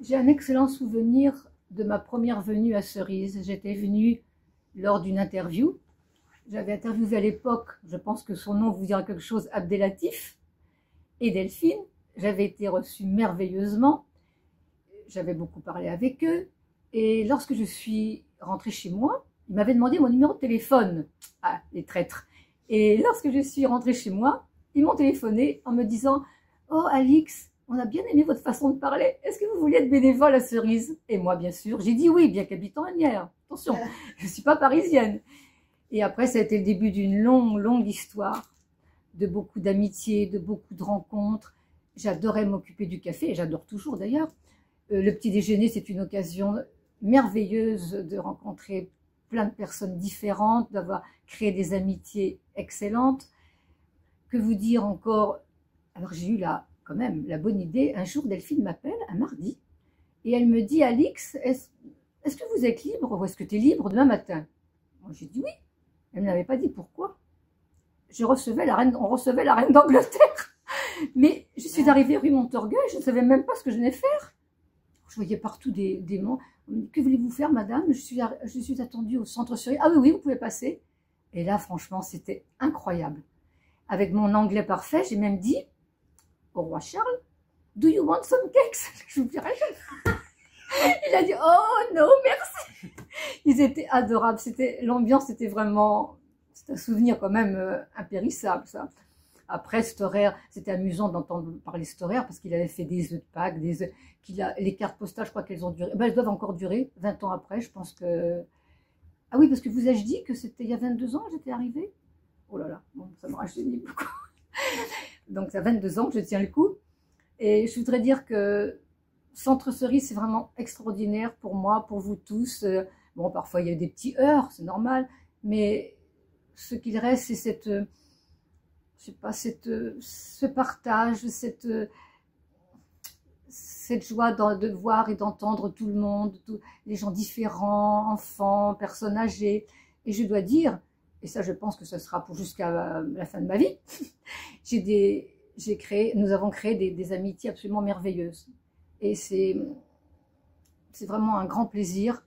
J'ai un excellent souvenir de ma première venue à Cerise. J'étais venue lors d'une interview. J'avais interviewé à l'époque, je pense que son nom vous dira quelque chose, Abdelatif et Delphine. J'avais été reçue merveilleusement. J'avais beaucoup parlé avec eux. Et lorsque je suis rentrée chez moi, ils m'avaient demandé mon numéro de téléphone. Ah, les traîtres. Et lorsque je suis rentrée chez moi, ils m'ont téléphoné en me disant « Oh, Alix, on a bien aimé votre façon de parler. Est-ce que vous voulez être bénévole à Cerise ?» Et moi, bien sûr, j'ai dit oui, bien qu'habitant Asnières. Attention, je ne suis pas parisienne. Et après, ça a été le début d'une longue histoire, de beaucoup d'amitié, de beaucoup de rencontres. J'adorais m'occuper du café, et j'adore toujours d'ailleurs. Le petit déjeuner, c'est une occasion merveilleuse de rencontrer plein de personnes différentes, d'avoir créé des amitiés excellentes. Que vous dire encore? Alors j'ai eu quand même la bonne idée. Un jour, Delphine m'appelle, un mardi, et elle me dit « Alix, est-ce que vous êtes libre ou est-ce que tu es libre demain matin ?» Moi, j'ai dit oui. Elle ne m'avait pas dit pourquoi. On recevait la reine d'Angleterre. Mais je suis arrivée rue Montorgueil, je ne savais même pas ce que je venais faire. Je voyais partout des mots. Que voulez-vous faire, madame? Je suis attendue au centre Cerise. Ah oui, oui, vous pouvez passer. Et là, franchement, c'était incroyable. Avec mon anglais parfait, j'ai même dit au roi Charles, « Do you want some cakes ?» Je vous dirais. Il a dit « Oh non, merci !» Ils étaient adorables. L'ambiance était vraiment... C'est un souvenir quand même impérissable, ça. Après, cet horaire, c'était amusant d'entendre parler cet horaire parce qu'il avait fait des œufs de Pâques, les cartes postales, je crois qu'elles ont duré. Ben, elles doivent encore durer 20 ans après, je pense que... Ah oui, parce que vous ai-je dit que c'était il y a 22 ans que j'étais arrivée? Oh là là, bon, ça me rajeunit beaucoup. Donc, ça a 22 ans que je tiens le coup. Et je voudrais dire que Centre Cerise, c'est vraiment extraordinaire pour moi, pour vous tous. Bon, parfois, il y a des petits heurts, c'est normal, mais ce qu'il reste, c'est je sais pas, ce partage, cette joie de voir et d'entendre tout le monde, les gens différents, enfants, personnes âgées. Et je dois dire, et ça je pense que ce sera pour jusqu'à la fin de ma vie, nous avons créé des amitiés absolument merveilleuses. Et c'est vraiment un grand plaisir.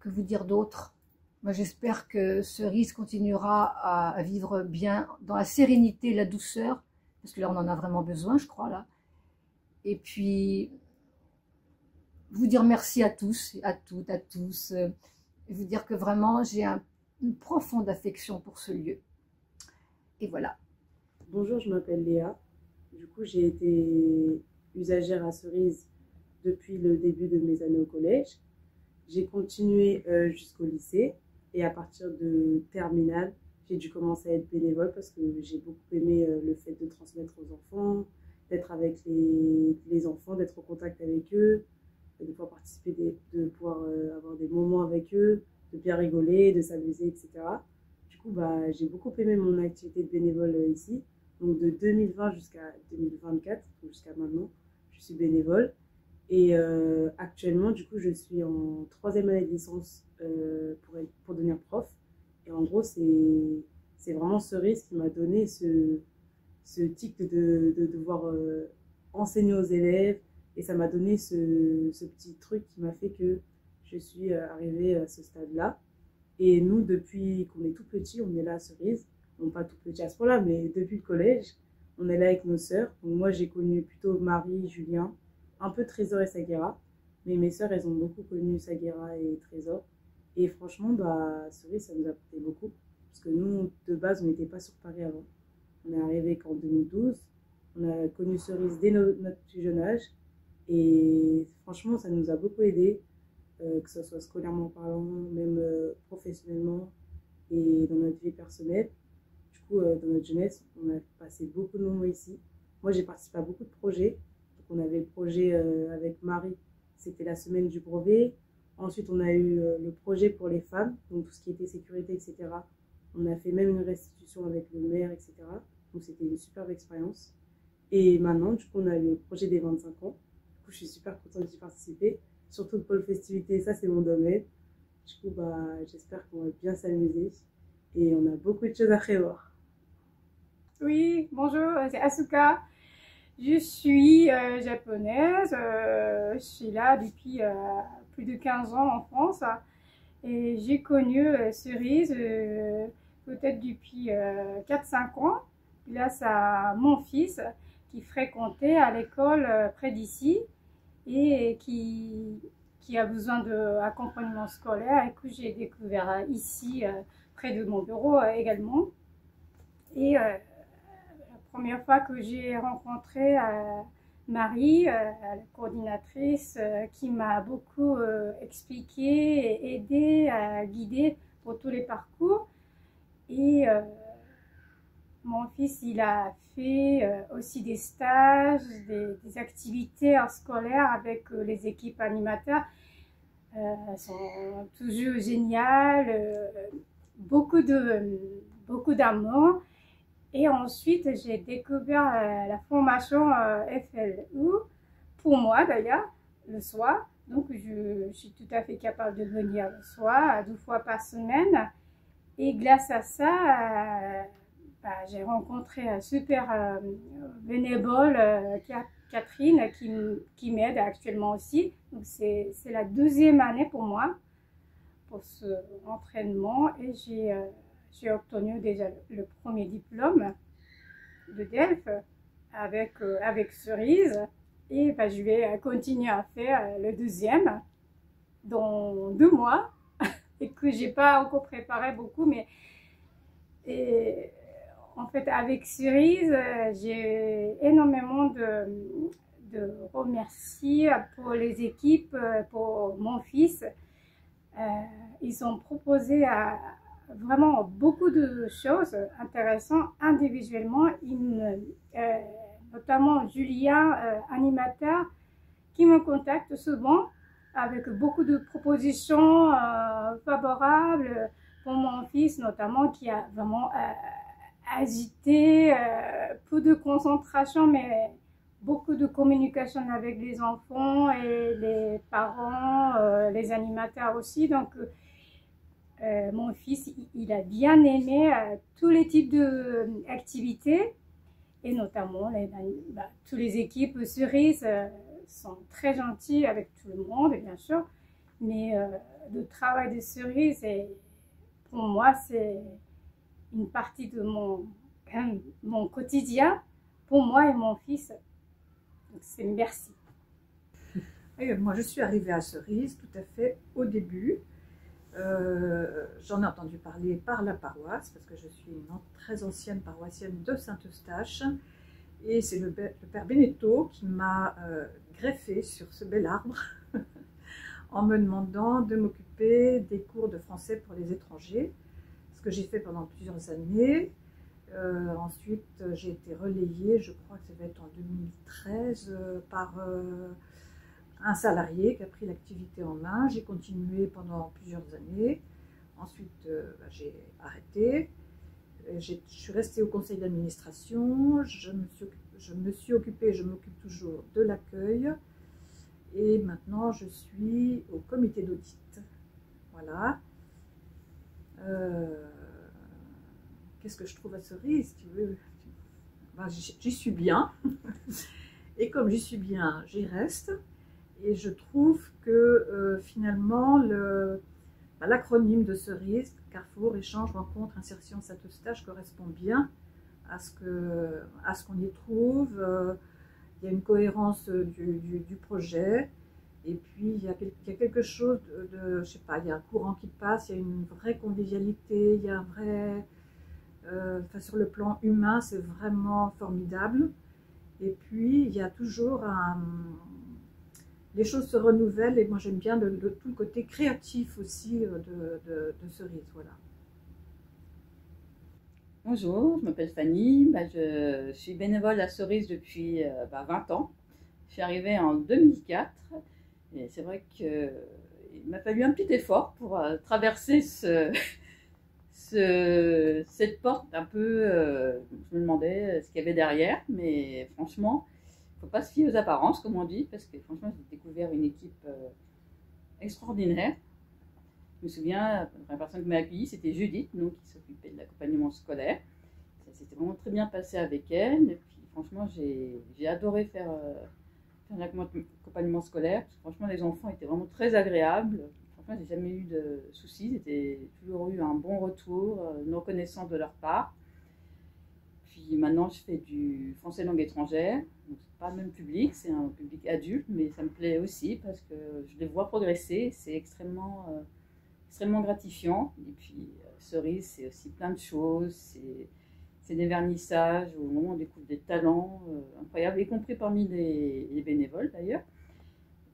Que vous dire d'autre? Moi, j'espère que Cerise continuera à vivre bien dans la sérénité, la douceur, parce que là, on en a vraiment besoin, je crois, là. Et puis, vous dire merci à tous, à toutes, à tous, et vous dire que vraiment, j'ai une profonde affection pour ce lieu. Et voilà. Bonjour, je m'appelle Léa. Du coup, j'ai été usagère à Cerise depuis le début de mes années au collège. J'ai continué jusqu'au lycée. Et à partir de terminale, j'ai dû commencer à être bénévole parce que j'ai beaucoup aimé le fait de transmettre aux enfants, d'être avec les enfants, d'être en contact avec eux, de pouvoir participer, de pouvoir avoir des moments avec eux, de bien rigoler, de s'amuser, etc. Du coup, j'ai beaucoup aimé mon activité de bénévole ici. Donc de 2020 jusqu'à 2024, jusqu'à maintenant, je suis bénévole. Et actuellement, du coup, je suis en 3e année de licence pour devenir prof. Et en gros, c'est vraiment Cerise qui m'a donné ce tic de devoir enseigner aux élèves. Et ça m'a donné ce petit truc qui m'a fait que je suis arrivée à ce stade-là. Et nous, depuis qu'on est tout petit, on est là à Cerise. Non pas tout petit à ce point-là, mais depuis le collège, on est là avec nos sœurs. Donc moi, j'ai connu plutôt Marie, Julien, un peu Trésor et Saguera. Mais mes sœurs, elles ont beaucoup connu Saguera et Trésor. Et franchement, Cerise, ça nous a apporté beaucoup. Parce que nous, de base, on n'était pas sur Paris avant. On est arrivé qu'en 2012. On a connu Cerise dès notre plus jeune âge. Et franchement, ça nous a beaucoup aidés, que ce soit scolairement parlant, même professionnellement et dans notre vie personnelle. Du coup, dans notre jeunesse, on a passé beaucoup de moments ici. Moi, j'ai participé à beaucoup de projets. Donc, on avait le projet avec Marie, c'était la semaine du brevet. Ensuite, on a eu le projet pour les femmes, donc tout ce qui était sécurité, etc. On a fait même une restitution avec le maire, etc. Donc, c'était une superbe expérience. Et maintenant, du coup, on a eu le projet des 25 ans. Du coup, je suis super contente d'y participer. Surtout le pôle festivité, ça, c'est mon domaine. Du coup, j'espère qu'on va bien s'amuser. Et on a beaucoup de choses à prévoir. Oui, bonjour, c'est Asuka. Je suis japonaise, suis là depuis plus de 15 ans en France et j'ai connu Cerise peut-être depuis 4-5 ans grâce à mon fils qui fréquentait à l'école près d'ici et qui a besoin d'accompagnement scolaire et que j'ai découvert ici près de mon bureau également. Et la première fois que j'ai rencontré Marie, la coordinatrice, qui m'a beaucoup expliqué et aidé, guidé pour tous les parcours. Et mon fils, il a fait aussi des stages, des activités scolaires avec les équipes animateurs. Elles sont toujours géniales, beaucoup d'amour. Et ensuite, j'ai découvert la formation FLU, pour moi d'ailleurs, le soir. Donc, je suis tout à fait capable de venir le soir, 2 fois par semaine. Et grâce à ça, j'ai rencontré un super bénévole, Catherine, qui m'aide actuellement aussi. Donc, c'est la 2e année pour moi, pour ce entraînement. Et j'ai obtenu déjà le premier diplôme de DELF avec Cerise. Et je vais continuer à faire le 2e dans 2 mois. Et que j'ai pas encore préparé beaucoup, mais en fait avec Cerise, j'ai énormément de remercier pour les équipes, pour mon fils. Ils ont proposé vraiment beaucoup de choses intéressantes individuellement, notamment Julien, animateur, qui me contacte souvent avec beaucoup de propositions favorables pour mon fils, notamment qui a vraiment agité, peu de concentration, mais beaucoup de communication avec les enfants et les parents, les animateurs aussi. Donc, mon fils, il a bien aimé tous les types d'activités et notamment toutes les équipes Cerise sont très gentils avec tout le monde, bien sûr, mais le travail de Cerise, pour moi, c'est une partie de mon quotidien, pour moi et mon fils. Donc, c'est merci. Et moi, je suis arrivée à Cerise tout à fait au début. J'en ai entendu parler par la paroisse, parce que je suis une très ancienne paroissienne de Saint-Eustache. Et c'est le père Beneteau qui m'a greffé sur ce bel arbre en me demandant de m'occuper des cours de français pour les étrangers, ce que j'ai fait pendant plusieurs années. Ensuite, j'ai été relayée, je crois que ça va être en 2013, par un salarié qui a pris l'activité en main. J'ai continué pendant plusieurs années. Ensuite, j'ai arrêté. Je suis restée au conseil d'administration, je me suis occupée, je m'occupe toujours de l'accueil et maintenant je suis au comité d'audit. Voilà. Qu'est-ce que je trouve à Cerise, tu veux? J'y suis bien et comme j'y suis bien, j'y reste et je trouve que finalement l'acronyme de Cerise, Carrefour, Échange, Rencontre, Insertion, Saint-Eustache, correspond bien à ce qu'on y trouve. Il y a une cohérence du projet. Et puis, il y a quelque chose je sais pas, il y a un courant qui passe, il y a une vraie convivialité, il y a un vrai... sur le plan humain, c'est vraiment formidable. Et puis, il y a toujours les choses se renouvellent et moi j'aime bien tout le côté créatif aussi de Cerise. Voilà. Bonjour, je m'appelle Fanny, je suis bénévole à Cerise depuis 20 ans. Je suis arrivée en 2004 et c'est vrai qu'il m'a fallu un petit effort pour traverser cette porte un peu, je me demandais ce qu'il y avait derrière, mais franchement, il ne faut pas se fier aux apparences, comme on dit, parce que franchement, j'ai découvert une équipe extraordinaire. Je me souviens, la première personne qui m'a accueillie, c'était Judith, qui s'occupait de l'accompagnement scolaire. Ça s'était vraiment très bien passé avec elle, et puis franchement, j'ai adoré faire un accompagnement scolaire. Parce que franchement, les enfants étaient vraiment très agréables. Franchement, j'ai jamais eu de soucis. J'ai toujours eu un bon retour, une reconnaissance de leur part. Puis maintenant, je fais du français langue étrangère. Donc, c'est pas le même public, c'est un public adulte, mais ça me plaît aussi parce que je les vois progresser. C'est extrêmement gratifiant. Et puis, Cerise, c'est aussi plein de choses. C'est des vernissages où on découvre des talents incroyables, y compris parmi les bénévoles d'ailleurs.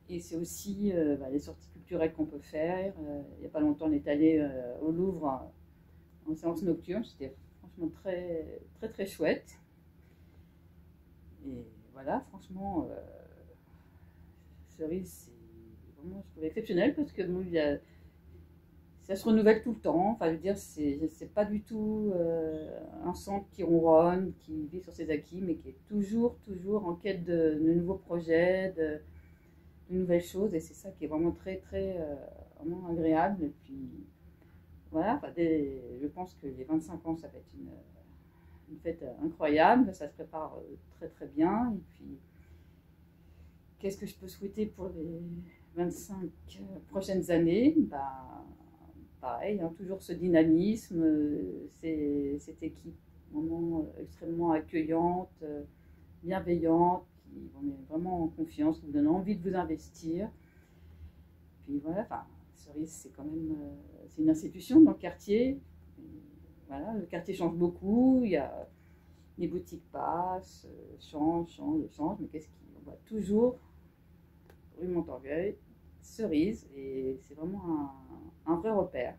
Et c'est aussi les sorties culturelles qu'on peut faire. Il n'y a pas longtemps, on est allé au Louvre en séance nocturne. C'était franchement très, très, très chouette. Et voilà, franchement, Cerise, c'est vraiment, je trouve, exceptionnel parce que bon, ça se renouvelle tout le temps. Enfin, je veux dire, c'est pas du tout un centre qui ronronne, qui vit sur ses acquis, mais qui est toujours en quête de nouveaux projets, de nouvelles choses. Et c'est ça qui est vraiment très, très vraiment agréable. Et puis, voilà, enfin, je pense que les 25 ans, ça va être une fête incroyable. Ça se prépare très, très bien. Et puis, qu'est-ce que je peux souhaiter pour les 25 prochaines années? Pareil, hein, toujours ce dynamisme, cette équipe vraiment extrêmement accueillante, bienveillante, qui vous met vraiment en confiance, qui vous donne envie de vous investir. Puis voilà, enfin, Cerise, c'est quand même c'est une institution dans le quartier. Et voilà, le quartier change beaucoup, il y a les boutiques passent, changent, mais on voit toujours rue Montorgueil, Cerise, et c'est vraiment un vrai repère.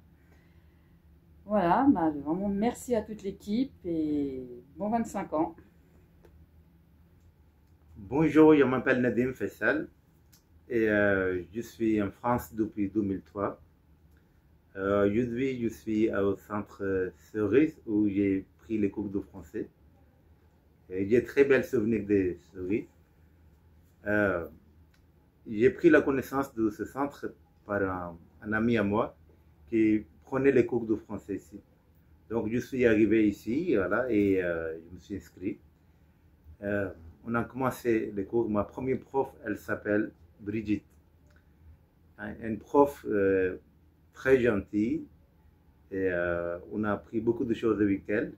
Voilà, vraiment merci à toute l'équipe et bon 25 ans. Bonjour, je m'appelle Nadim Fessal et je suis en France depuis 2003. Aujourd'hui, je suis au centre Cerise où j'ai pris les cours de français. J'ai très bel souvenir de Cerise. J'ai pris la connaissance de ce centre par un ami à moi qui prenait les cours de français ici. Donc je suis arrivé ici, voilà, et je me suis inscrit. On a commencé les cours. Ma première prof, elle s'appelle Brigitte. Une prof très gentille. Et on a appris beaucoup de choses avec elle.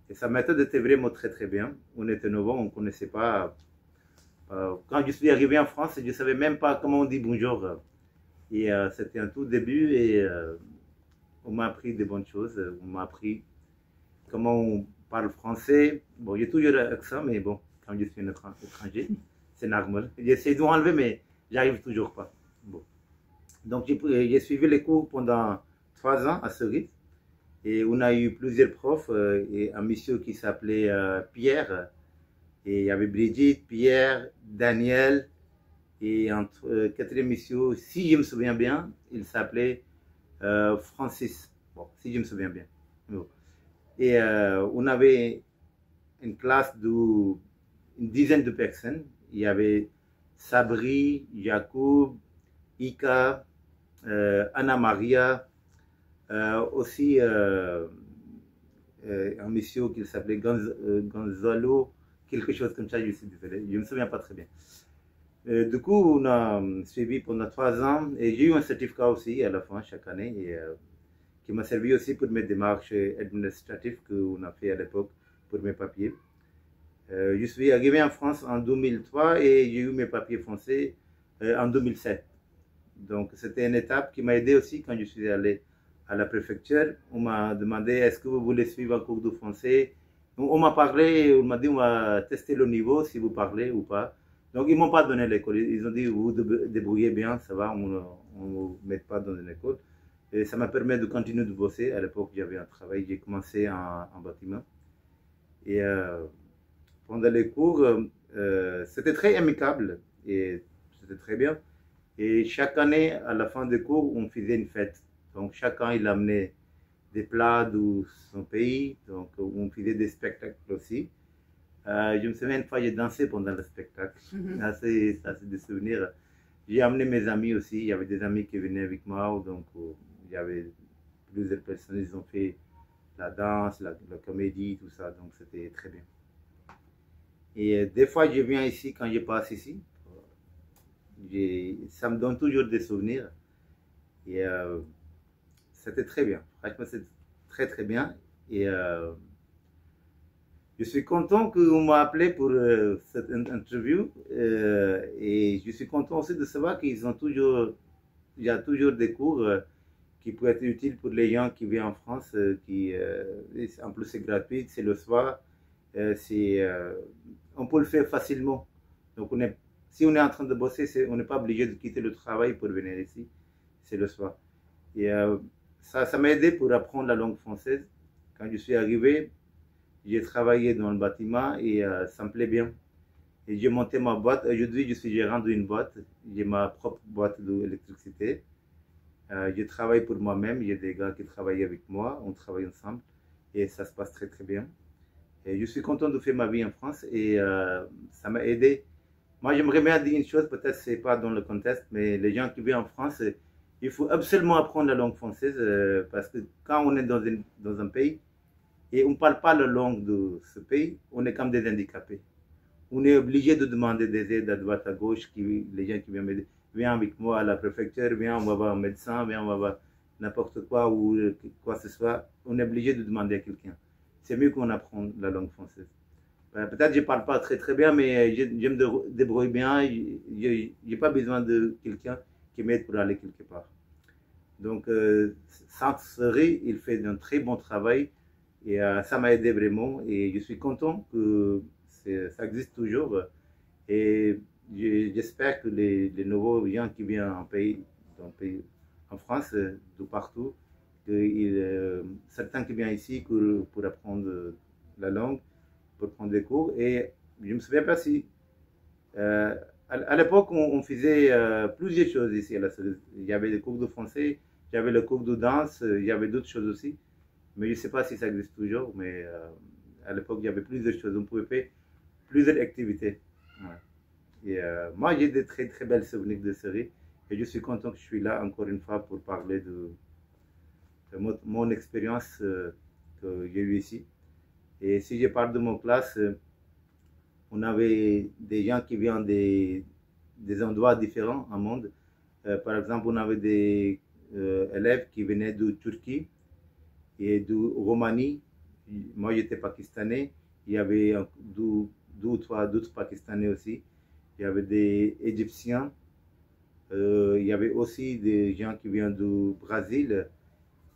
Et sa méthode était vraiment très très bien. On était nouveau, on ne connaissait pas. Quand je suis arrivé en France, je ne savais même pas comment on dit bonjour. Et c'était un tout début et on m'a appris de bonnes choses. On m'a appris comment on parle français. Bon, j'ai toujours l'accent, mais bon, quand je suis un étranger, c'est normal. J'essaie de l'enlever, mais j'arrive toujours pas. Bon. Donc j'ai suivi les cours pendant 3 ans à Cerise. Et on a eu plusieurs profs et un monsieur qui s'appelait Pierre. Et il y avait Brigitte, Pierre, Daniel et un quatrième monsieur, si je me souviens bien, il s'appelait Francis. Bon, si je me souviens bien. Bon. Et on avait une classe d'une dizaine de personnes. Il y avait Sabri, Jacob, Ika, Anna Maria, aussi un monsieur qui s'appelait Gonzalo, quelque chose comme ça, je suis désolé, je ne me souviens pas très bien. Du coup, on a suivi pendant 3 ans et j'ai eu un certificat aussi à la fin chaque année et, qui m'a servi aussi pour mes démarches administratives qu'on a fait à l'époque pour mes papiers. Je suis arrivé en France en 2003 et j'ai eu mes papiers français en 2007. Donc c'était une étape qui m'a aidé aussi quand je suis allé à la préfecture. On m'a demandé est-ce que vous voulez suivre un cours de français. On m'a parlé, on m'a dit on va tester le niveau si vous parlez ou pas. Donc ils ne m'ont pas donné l'école. Ils ont dit vous vous débrouillez bien, ça va, on ne vous met pas dans une école. Et ça m'a permis de continuer de bosser. À l'époque j'avais un travail, j'ai commencé en bâtiment. Et pendant les cours, c'était très amicable et c'était très bien. Et chaque année, à la fin des cours, on faisait une fête. Donc chacun il amenait des plats de son pays, donc on faisait des spectacles aussi. Je me souviens une fois, j'ai dansé pendant le spectacle. C'est des souvenirs. J'ai amené mes amis aussi, il y avait des amis qui venaient avec moi, donc il y avait plusieurs personnes, ils ont fait la danse, la comédie, tout ça, donc c'était très bien. Et des fois, je viens ici quand je passe ici, Ça me donne toujours des souvenirs. Et c'était très bien. Franchement, c'est très très bien. Et je suis content qu'on m'a appelé pour cette interview. Et je suis content aussi de savoir qu'il y a toujours des cours qui peuvent être utiles pour les gens qui viennent en France. En plus, c'est gratuit, c'est le soir. On peut le faire facilement. Donc, si on est en train de bosser, on n'est pas obligé de quitter le travail pour venir ici. C'est le soir. Et ça m'a aidé pour apprendre la langue française. Quand je suis arrivé, j'ai travaillé dans le bâtiment et ça me plaît bien. Et j'ai monté ma boîte. Aujourd'hui, je suis gérant d'une boîte. J'ai ma propre boîte d'électricité. Je travaille pour moi-même. Il y a des gars qui travaillent avec moi. On travaille ensemble. Et ça se passe très, très bien. Et je suis content de faire ma vie en France. Et ça m'a aidé. Moi, j'aimerais bien dire une chose. Peut-être que ce n'est pas dans le contexte. Mais les gens qui vivent en France, il faut absolument apprendre la langue française. Parce que quand on est dans un pays, et on ne parle pas la langue de ce pays, on est comme des handicapés. On est obligé de demander des aides à droite, à gauche, les gens qui viennent m'aider. Viens avec moi à la préfecture, viens, on va voir un médecin, viens, on va voir n'importe quoi ou quoi que ce soit. On est obligé de demander à quelqu'un. C'est mieux qu'on apprenne la langue française. Peut-être que je ne parle pas très très bien, mais je me débrouille bien. Je n'ai pas besoin de quelqu'un qui m'aide pour aller quelque part. Donc, Sainte-Cerise, il fait un très bon travail. Et ça m'a aidé vraiment et je suis content que ça existe toujours. Et j'espère que les nouveaux gens qui viennent en France, de partout, certains qui viennent ici pour apprendre la langue, pour prendre des cours. Et je me souviens pas si... à l'époque, on faisait plusieurs choses ici à la Cerise. Il y avait des cours de français, il y avait le cours de danse, il y avait d'autres choses aussi. Mais je ne sais pas si ça existe toujours, mais à l'époque, il y avait plusieurs choses. On pouvait faire plusieurs activités. Ouais. Et moi, j'ai des très, très belles souvenirs de Cerise. Et je suis content que je suis là encore une fois pour parler de mon expérience que j'ai eue ici. Et si je parle de mon classe, on avait des gens qui viennent des endroits différents au monde. Par exemple, on avait des élèves qui venaient de Turquie et de Roumanie. Moi, j'étais pakistanais. Il y avait deux ou trois d'autres pakistanais aussi. Il y avait des Égyptiens. Il y avait aussi des gens qui viennent du Brésil.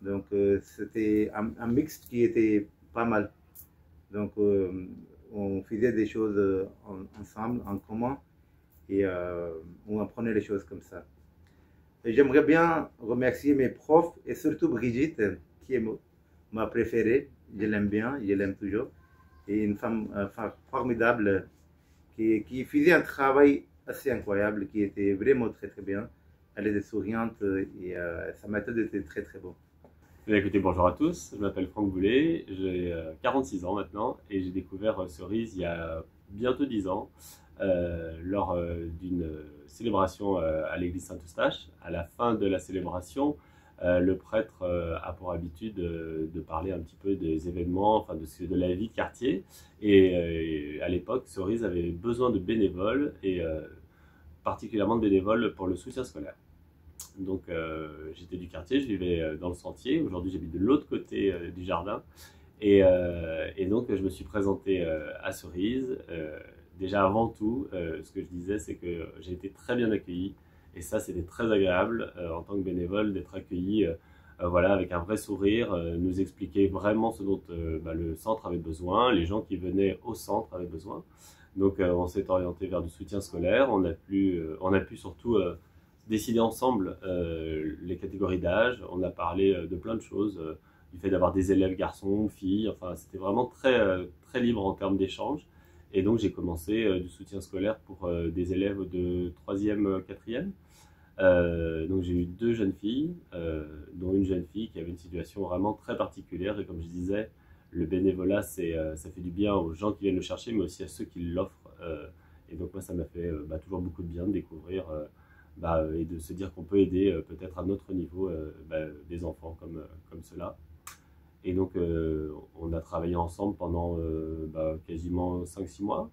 Donc, c'était un mix qui était pas mal. Donc, on faisait des choses ensemble, en commun, et on apprenait les choses comme ça. Et j'aimerais bien remercier mes profs et surtout Brigitte, qui est ma préférée. Je l'aime bien, je l'aime toujours. Et une femme formidable qui faisait un travail assez incroyable, qui était vraiment très très bien. Elle était souriante et sa méthode était très très bonne. Écoutez, bonjour à tous, je m'appelle Franck Boulet, j'ai 46 ans maintenant et j'ai découvert Cerise il y a bientôt 10 ans lors d'une célébration à l'église Saint-Eustache. À la fin de la célébration, le prêtre a pour habitude de parler un petit peu des événements, enfin de la vie de quartier. Et à l'époque, Cerise avait besoin de bénévoles et particulièrement de bénévoles pour le soutien scolaire. Donc j'étais du quartier, je vivais dans le Sentier. Aujourd'hui, j'habite de l'autre côté du jardin. Et donc, je me suis présenté à Cerise. Déjà, avant tout, ce que je disais, c'est que j'ai été très bien accueilli. Et ça, c'était très agréable en tant que bénévole d'être accueilli voilà, avec un vrai sourire, nous expliquer vraiment ce dont le centre avait besoin, les gens qui venaient au centre avaient besoin. Donc, on s'est orienté vers du soutien scolaire. On a pu surtout décider ensemble les catégories d'âge. On a parlé de plein de choses, du fait d'avoir des élèves garçons, filles. Enfin, c'était vraiment très, très libre en termes d'échange. Et donc, j'ai commencé du soutien scolaire pour des élèves de 3e, 4e. Donc, j'ai eu 2 jeunes filles, dont une jeune fille qui avait une situation vraiment très particulière. Et comme je disais, le bénévolat, ça fait du bien aux gens qui viennent le chercher, mais aussi à ceux qui l'offrent. Et donc, moi, ça m'a fait toujours beaucoup de bien de découvrir et de se dire qu'on peut aider peut-être à notre niveau des enfants comme cela. Et donc, on a travaillé ensemble pendant quasiment 5-6 mois.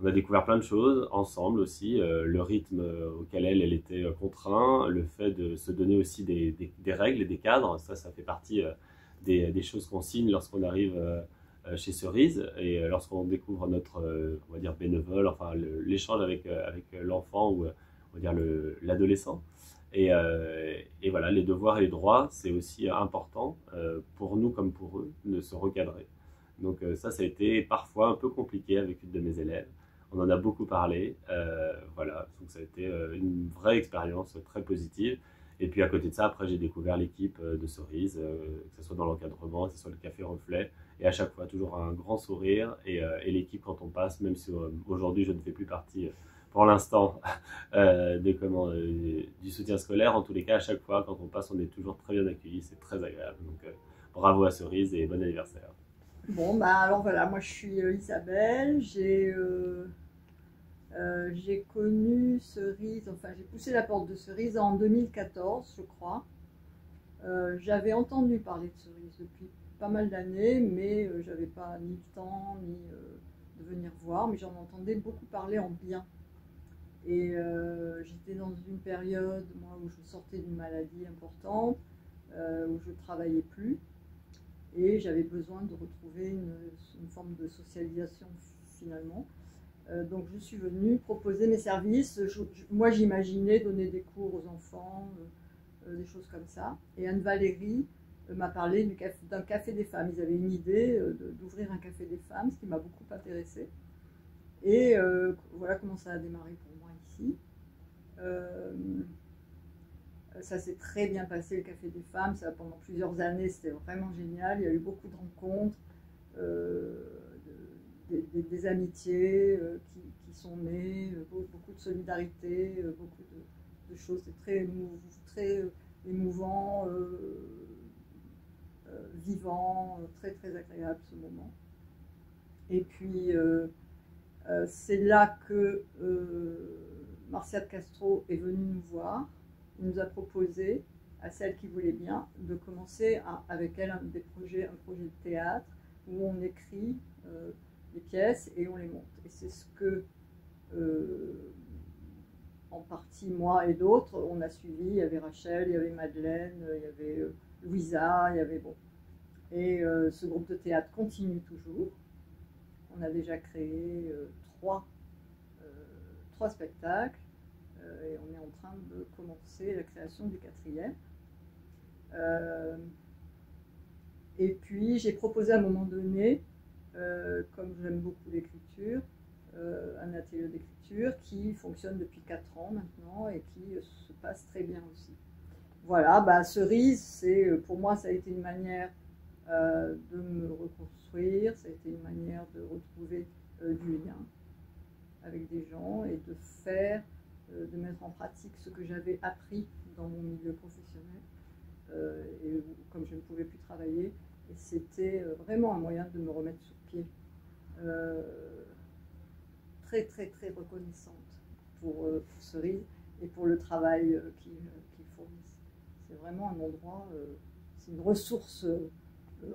On a découvert plein de choses ensemble aussi, le rythme auquel elle était contraint, le fait de se donner aussi des règles et des cadres, ça fait partie des choses qu'on signe lorsqu'on arrive chez Cerise et lorsqu'on découvre notre, on va dire, bénévole, enfin l'échange avec l'enfant ou on va dire l'adolescent. Et voilà, les devoirs et les droits, c'est aussi important pour nous comme pour eux de se recadrer. Donc ça a été parfois un peu compliqué avec une de mes élèves. On en a beaucoup parlé, voilà, donc ça a été une vraie expérience très positive. Et puis à côté de ça, après j'ai découvert l'équipe de Cerise, que ce soit dans l'encadrement, que ce soit le Café Reflet, et à chaque fois toujours un grand sourire, et l'équipe quand on passe, même si aujourd'hui je ne fais plus partie pour l'instant du soutien scolaire, en tous les cas à chaque fois quand on passe on est toujours très bien accueillis, c'est très agréable. Donc bravo à Cerise et bon anniversaire. Bon, bah alors voilà, moi je suis Isabelle, j'ai connu Cerise, enfin j'ai poussé la porte de Cerise en 2014 je crois. J'avais entendu parler de Cerise depuis pas mal d'années, mais j'avais pas ni le temps ni de venir voir, mais j'en entendais beaucoup parler en bien. Et j'étais dans une période moi, où je sortais d'une maladie importante, où je ne travaillais plus. Et j'avais besoin de retrouver une forme de socialisation finalement. Donc je suis venue proposer mes services. Moi j'imaginais donner des cours aux enfants, des choses comme ça. Et Anne-Valérie m'a parlé d'un café des femmes. Ils avaient une idée d'ouvrir un café des femmes, ce qui m'a beaucoup intéressée. Et voilà comment ça a démarré pour moi ici. Ça s'est très bien passé, le Café des Femmes. Ça, pendant plusieurs années, c'était vraiment génial. Il y a eu beaucoup de rencontres, des amitiés qui sont nées, beaucoup de solidarité, beaucoup de choses. C'est très émouvant, vivant, très très agréable ce moment. Et puis, c'est là que Marcia de Castro est venue nous voir. Il nous a proposé, à celle qui voulait bien, de commencer avec elle un projet de théâtre où on écrit les pièces et on les monte. Et c'est ce que, en partie, moi et d'autres, on a suivi. Il y avait Rachel, il y avait Madeleine, il y avait Louisa, il y avait bon. Et ce groupe de théâtre continue toujours. On a déjà créé trois spectacles. Et on est en train de commencer la création du 4e. Et puis j'ai proposé à un moment donné, comme j'aime beaucoup l'écriture, un atelier d'écriture qui fonctionne depuis 4 ans maintenant et qui se passe très bien aussi. Voilà, bah, Cerise, pour moi ça a été une manière de me reconstruire, ça a été une manière de retrouver du lien avec des gens et de mettre en pratique ce que j'avais appris dans mon milieu professionnel et comme je ne pouvais plus travailler, et c'était vraiment un moyen de me remettre sur pied. Très très très reconnaissante pour Cerise et pour le travail qu'ils fournissent. C'est vraiment un endroit, c'est une ressource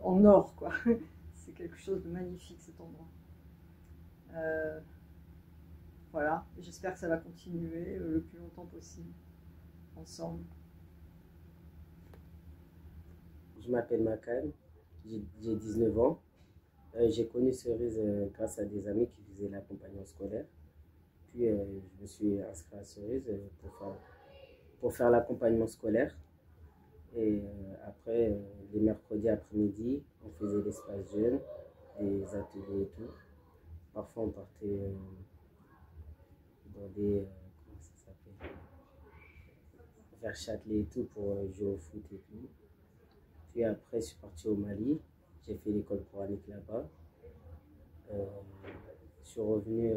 en or, quoi. C'est quelque chose de magnifique cet endroit. Voilà, j'espère que ça va continuer le plus longtemps possible, ensemble. Je m'appelle Makan, j'ai 19 ans. J'ai connu Cerise grâce à des amis qui faisaient l'accompagnement scolaire. Puis je me suis inscrit à Cerise pour faire l'accompagnement scolaire. Et après, les mercredis après-midi, on faisait l'espace jeune, des ateliers et tout. Parfois, on partait dans des comment ça s'appelle, vers Châtelet et tout pour jouer au foot et tout. Puis après je suis parti au Mali, j'ai fait l'école coranique là-bas. Je suis revenu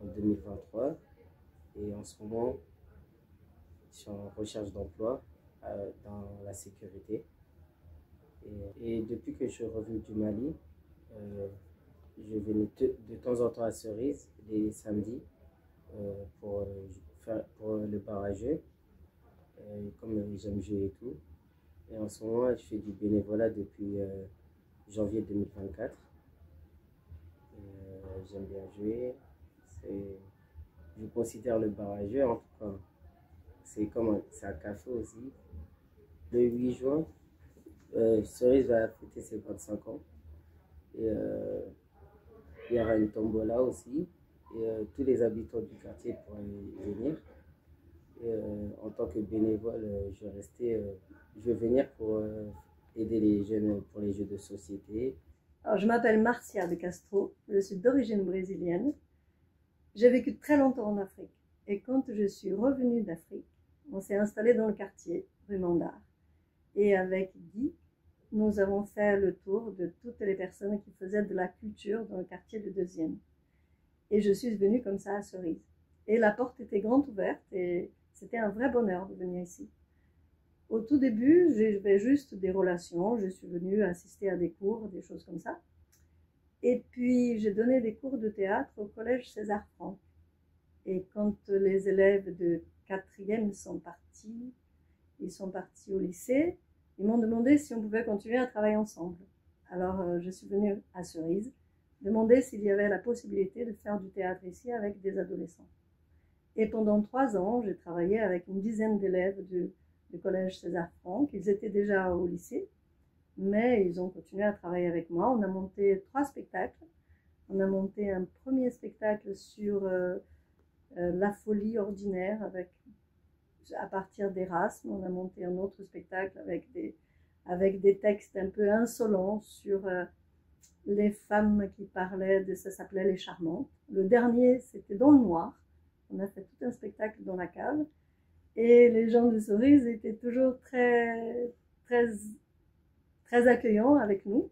en 2023 et en ce moment je suis en recherche d'emploi dans la sécurité. Et depuis que je suis revenu du Mali, je venais de temps en temps à Cerise les samedis pour le barrageux, comme j'aime jouer et tout. Et en ce moment, je fais du bénévolat depuis janvier 2024. j'aime bien jouer. Je considère le bar à jouer, en tout cas. C'est un café aussi. Le 8 juin, Cerise va fêter ses 25 ans. Et il y aura une tombola aussi. Et tous les habitants du quartier pourront y venir. Et en tant que bénévole, je vais venir pour aider les jeunes pour les jeux de société. Alors, je m'appelle Marcia de Castro, je suis d'origine brésilienne. J'ai vécu très longtemps en Afrique. Et quand je suis revenue d'Afrique, on s'est installé dans le quartier, rue Mandar. Et avec Guy, nous avons fait le tour de toutes les personnes qui faisaient de la culture dans le quartier de 2e. Et je suis venue comme ça à Cerise. Et la porte était grande ouverte et c'était un vrai bonheur de venir ici. Au tout début, j'avais juste des relations. Je suis venue assister à des cours, des choses comme ça. Et puis, j'ai donné des cours de théâtre au collège César Franck. Et quand les élèves de 4e sont partis, ils sont partis au lycée, ils m'ont demandé si on pouvait continuer à travailler ensemble. Alors, je suis venue à Cerise, demander s'il y avait la possibilité de faire du théâtre ici avec des adolescents. Et pendant 3 ans, j'ai travaillé avec une dizaine d'élèves du collège César Franck. Ils étaient déjà au lycée, mais ils ont continué à travailler avec moi. On a monté 3 spectacles. On a monté un premier spectacle sur la folie ordinaire à partir d'Erasme. On a monté un autre spectacle avec des textes un peu insolents sur les femmes qui parlaient ça s'appelait Les Charmantes. Le dernier, c'était dans le noir. On a fait tout un spectacle dans la cave. Et les gens de Cerise étaient toujours très, très, très accueillants avec nous.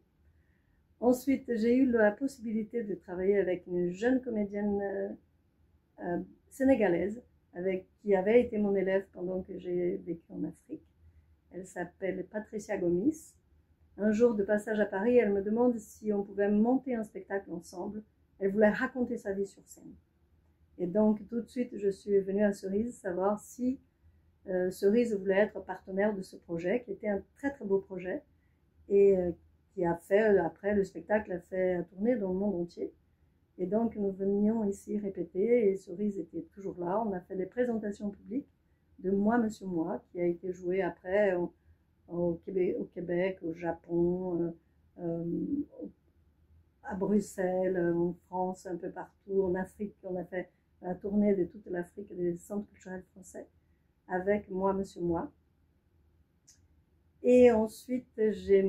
Ensuite, j'ai eu la possibilité de travailler avec une jeune comédienne sénégalaise qui avait été mon élève pendant que j'ai vécu en Afrique. Elle s'appelle Patricia Gomis. Un jour de passage à Paris, elle me demande si on pouvait monter un spectacle ensemble. Elle voulait raconter sa vie sur scène. Et donc, tout de suite, je suis venue à Cerise savoir si Cerise voulait être partenaire de ce projet, qui était un très très beau projet, et qui a fait, après le spectacle, a fait tourner dans le monde entier. Et donc, nous venions ici répéter, et Cerise était toujours là. On a fait des présentations publiques de Moi, Monsieur Moi, qui a été joué après au Québec, au Japon, à Bruxelles, en France, un peu partout, en Afrique. On a fait la tournée de toute l'Afrique et des centres culturels français avec Moi, Monsieur Moi. Et ensuite, j'ai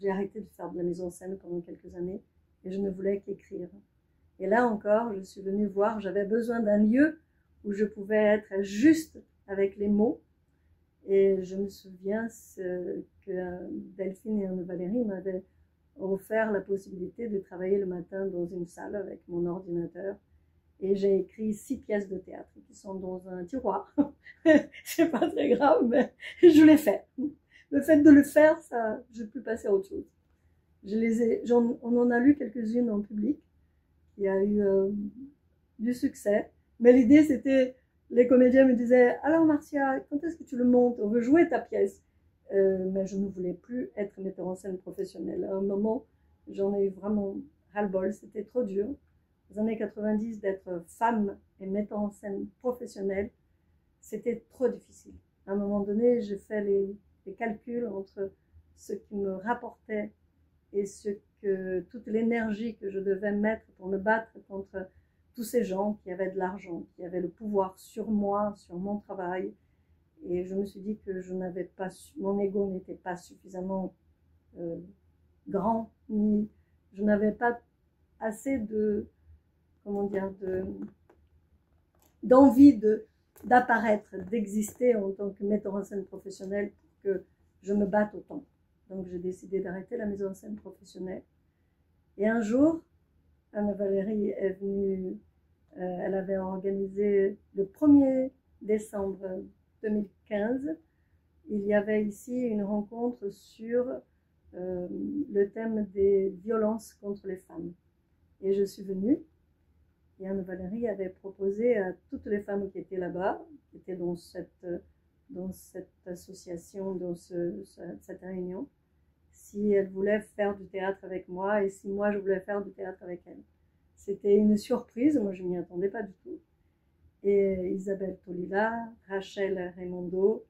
arrêté de faire de la mise en scène pendant quelques années et je ne voulais qu'écrire. Et là encore, je suis venue voir, j'avais besoin d'un lieu où je pouvais être juste avec les mots. Et je me souviens que Delphine et Anne-Valérie m'avaient offert la possibilité de travailler le matin dans une salle avec mon ordinateur. Et j'ai écrit 6 pièces de théâtre qui sont dans un tiroir. C'est pas très grave, mais je l'ai fait. Le fait de le faire, ça, je peux passer à autre chose. On en a lu quelques-unes en public. Il y a eu du succès. Mais l'idée, c'était, les comédiens me disaient, alors Marcia, quand est-ce que tu le montes? On veut jouer ta pièce. Mais je ne voulais plus être metteur en scène professionnelle. À un moment, j'en ai eu vraiment ras-le-bol. C'était trop dur. Aux années 90, d'être femme et metteur en scène professionnelle, c'était trop difficile. À un moment donné, j'ai fait les calculs entre ce qui me rapportait et toute l'énergie que je devais mettre pour me battre contre tous ces gens qui avaient de l'argent, qui avaient le pouvoir sur moi, sur mon travail. Et je me suis dit que mon ego n'était pas suffisamment grand, ni je n'avais pas assez d'envie d'apparaître, d'exister en tant que metteur en scène professionnel pour que je me batte autant. Donc j'ai décidé d'arrêter la mise en scène professionnelle. Et un jour, Anne-Valérie est venue, elle avait organisé le 1er décembre 2015, il y avait ici une rencontre sur le thème des violences contre les femmes. Et je suis venue. Et Anne-Valérie avait proposé à toutes les femmes qui étaient là-bas, qui étaient dans cette association, dans cette réunion, si elles voulaient faire du théâtre avec moi et si moi je voulais faire du théâtre avec elles. C'était une surprise, moi je m'y attendais pas du tout. Et Isabelle Tolila, Rachel Raimondo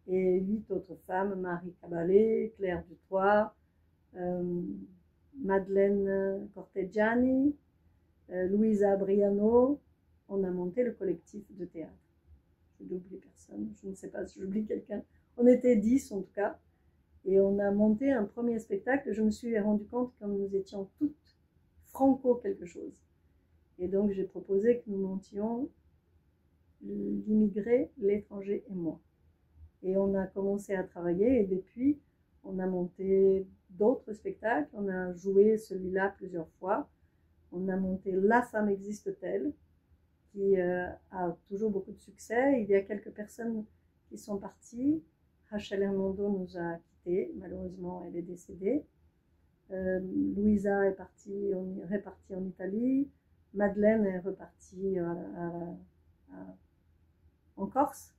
et 8 autres femmes, Marie Caballet, Claire Dutoit, Madeleine Corteggiani, Louisa Briano, on a monté le collectif de théâtre. Je n'oublie personne, je ne sais pas si j'oublie quelqu'un. On était 10 en tout cas, et on a monté un premier spectacle. Je me suis rendu compte que nous étions toutes franco quelque chose. Et donc j'ai proposé que nous montions l'immigré, l'étranger et moi. Et on a commencé à travailler, et depuis, on a monté d'autres spectacles. On a joué celui-là plusieurs fois. On a monté La femme existe-t-elle, qui a toujours beaucoup de succès. Il y a quelques personnes qui sont parties. Rachel Hermondo nous a quittés, malheureusement elle est décédée. Louisa est repartie en Italie. Madeleine est repartie en Corse.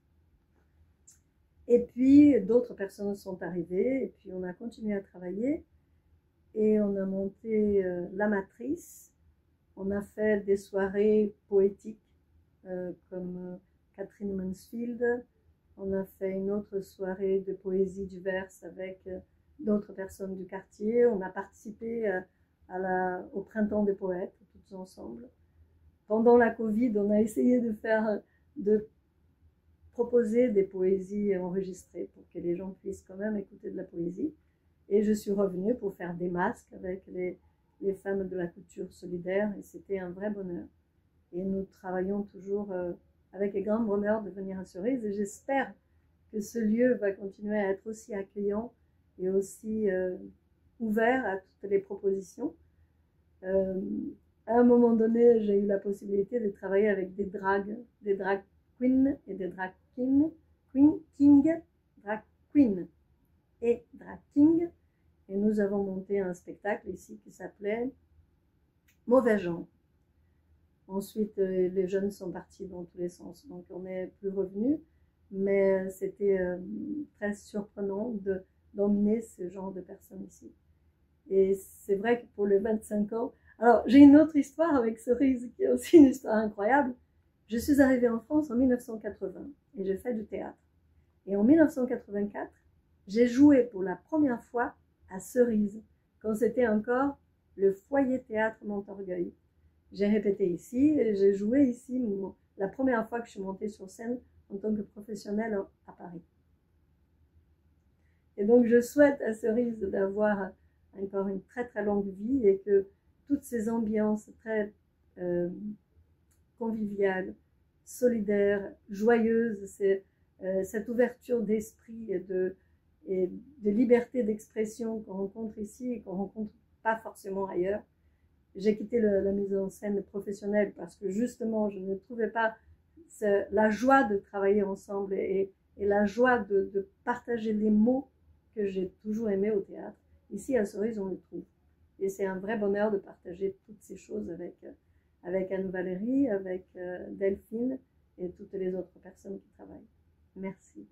Et puis d'autres personnes sont arrivées, et puis on a continué à travailler. Et on a monté La Matrice. On a fait des soirées poétiques comme Catherine Mansfield. On a fait une autre soirée de poésie du verse avec d'autres personnes du quartier. On a participé au Printemps des poètes, toutes ensemble. Pendant la Covid, on a essayé de proposer des poésies enregistrées pour que les gens puissent quand même écouter de la poésie. Et je suis revenue pour faire des masques avec les femmes de la couture solidaire, et c'était un vrai bonheur. Et nous travaillons toujours avec le grand bonheur de venir à Cerise, et j'espère que ce lieu va continuer à être aussi accueillant et aussi ouvert à toutes les propositions. À un moment donné, j'ai eu la possibilité de travailler avec des drag queens et des drag king. Et nous avons monté un spectacle ici qui s'appelait Mauvais genre. Ensuite, les jeunes sont partis dans tous les sens, donc on n'est plus revenu. Mais c'était très surprenant d'emmener ce genre de personnes ici. Et c'est vrai que pour les 25 ans... Alors, j'ai une autre histoire avec Cerise, qui est aussi une histoire incroyable. Je suis arrivée en France en 1980 et j'ai fait du théâtre. Et en 1984, j'ai joué pour la première fois à Cerise, quand c'était encore le foyer théâtre Montorgueil. J'ai répété ici et j'ai joué ici la première fois que je suis montée sur scène en tant que professionnelle à Paris. Et donc je souhaite à Cerise d'avoir encore une très très longue vie, et que toutes ces ambiances très conviviales, solidaires, joyeuses, cette ouverture d'esprit et de liberté d'expression qu'on rencontre ici et qu'on rencontre pas forcément ailleurs. J'ai quitté la mise en scène professionnelle parce que justement je ne trouvais pas la joie de travailler ensemble et la joie de partager les mots que j'ai toujours aimés au théâtre. Ici à Cerise on le trouve, et c'est un vrai bonheur de partager toutes ces choses avec Anne-Valérie, avec Delphine et toutes les autres personnes qui travaillent. Merci.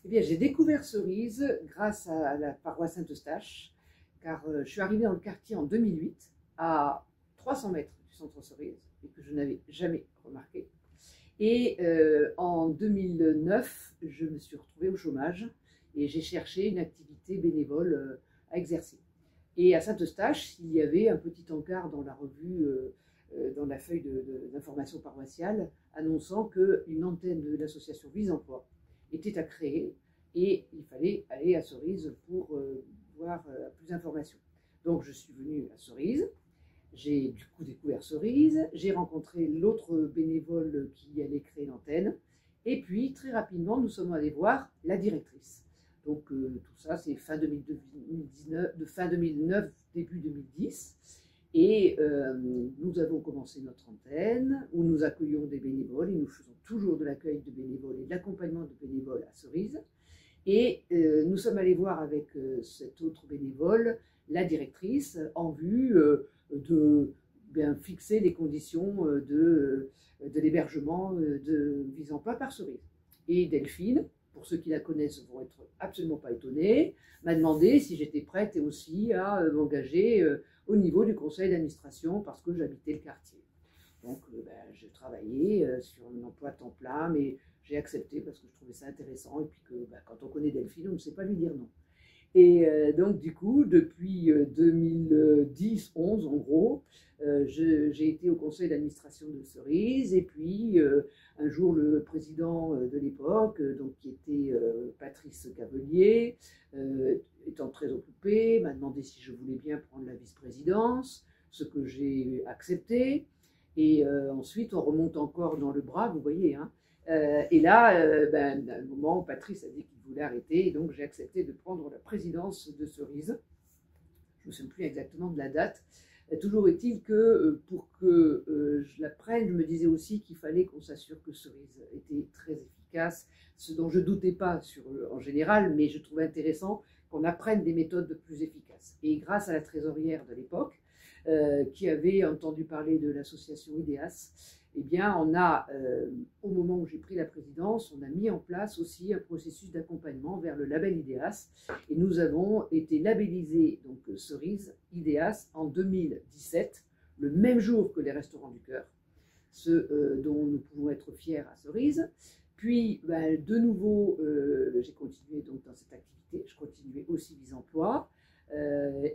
Eh bien, j'ai découvert Cerise grâce à la paroisse Saint-Eustache, car je suis arrivée dans le quartier en 2008, à 300 mètres du centre Cerise, et que je n'avais jamais remarqué. Et en 2009, je me suis retrouvée au chômage, et j'ai cherché une activité bénévole à exercer. Et à Saint-Eustache, il y avait un petit encart dans la revue, dans la feuille d'information paroissiale, annonçant qu'une antenne de l'association Vise-Emploi était à créer, et il fallait aller à Cerise pour voir plus d'informations. Donc je suis venue à Cerise, j'ai du coup découvert Cerise, j'ai rencontré l'autre bénévole qui allait créer l'antenne, et puis très rapidement nous sommes allés voir la directrice. Donc tout ça c'est fin 2009, début 2010, et nous avons commencé notre antenne où nous accueillons des bénévoles, et nous faisons toujours de l'accueil de bénévoles et de l'accompagnement de bénévoles à Cerise. Et nous sommes allés voir avec cet autre bénévole la directrice en vue de fixer les conditions de l'hébergement de Vise-Emploi par Cerise. Et Delphine, pour ceux qui la connaissent, vont être absolument pas étonnés, m'a demandé si j'étais prête aussi à m'engager au niveau du conseil d'administration parce que j'habitais le quartier. Donc, je travaillais sur un emploi à temps plein, mais j'ai accepté parce que je trouvais ça intéressant et puis que quand on connaît Delphine, on ne sait pas lui dire non. Et donc, du coup, depuis 2010-11, en gros, j'ai été au conseil d'administration de Cerise. Et puis, un jour, le président de l'époque, donc qui était Patrice Cavelier, étant très occupé, m'a demandé si je voulais bien prendre la vice-présidence, ce que j'ai accepté. Et ensuite, on remonte encore dans le bras, vous voyez, hein. Et là, à un moment, Patrice a dit qu'il voulait arrêter, et donc j'ai accepté de prendre la présidence de Cerise. Je ne me souviens plus exactement de la date. Toujours est-il que pour que je la prenne, je me disais aussi qu'il fallait qu'on s'assure que Cerise était très efficace, ce dont je ne doutais pas en général, mais je trouvais intéressant qu'on apprenne des méthodes plus efficaces. Et grâce à la trésorière de l'époque, qui avait entendu parler de l'association IDEAS, eh bien, on a, au moment où j'ai pris la présidence, on a mis en place aussi un processus d'accompagnement vers le label IDEAS. Et nous avons été labellisés, donc Cerise IDEAS, en 2017, le même jour que les Restaurants du Cœur, ce dont nous pouvons être fiers à Cerise. Puis, de nouveau, j'ai continué donc dans cette activité, je continuais aussi Visemploi.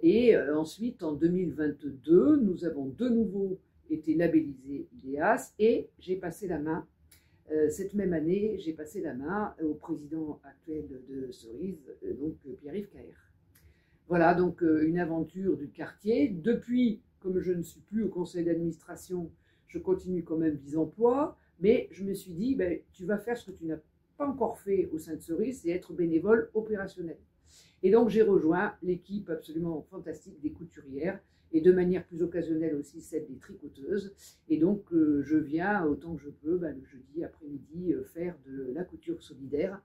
Et ensuite, en 2022, nous avons de nouveau été labellisé IDEAS et j'ai passé la main, cette même année, j'ai passé la main au président actuel de Cerise, donc Pierre-Yves Caher. Voilà donc une aventure du quartier. Depuis, comme je ne suis plus au conseil d'administration, je continue quand même Visemploi, mais je me suis dit, tu vas faire ce que tu n'as pas encore fait au sein de Cerise, c'est être bénévole opérationnel. Et donc j'ai rejoint l'équipe absolument fantastique des couturières, et de manière plus occasionnelle aussi celle des tricoteuses. Et donc je viens autant que je peux le jeudi après-midi faire de la couture solidaire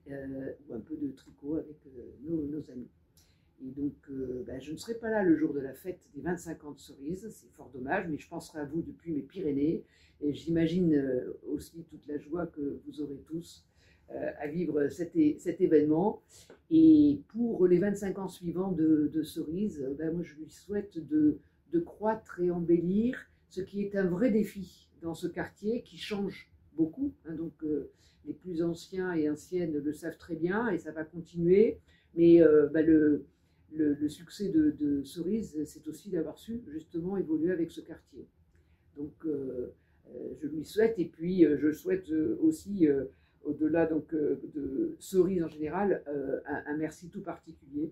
ou un peu de tricot avec nos amis. Et donc je ne serai pas là le jour de la fête des 25 ans de Cerise, c'est fort dommage, mais je penserai à vous depuis mes Pyrénées. Et j'imagine aussi toute la joie que vous aurez tous à vivre cet événement. Et pour les 25 ans suivants de Cerise, moi je lui souhaite de croître et embellir, ce qui est un vrai défi dans ce quartier qui change beaucoup. Hein, donc les plus anciens et anciennes le savent très bien et ça va continuer. Mais le succès de Cerise, c'est aussi d'avoir su justement évoluer avec ce quartier. Donc je lui souhaite, et puis je souhaite aussi au-delà donc de Cerise en général, un merci tout particulier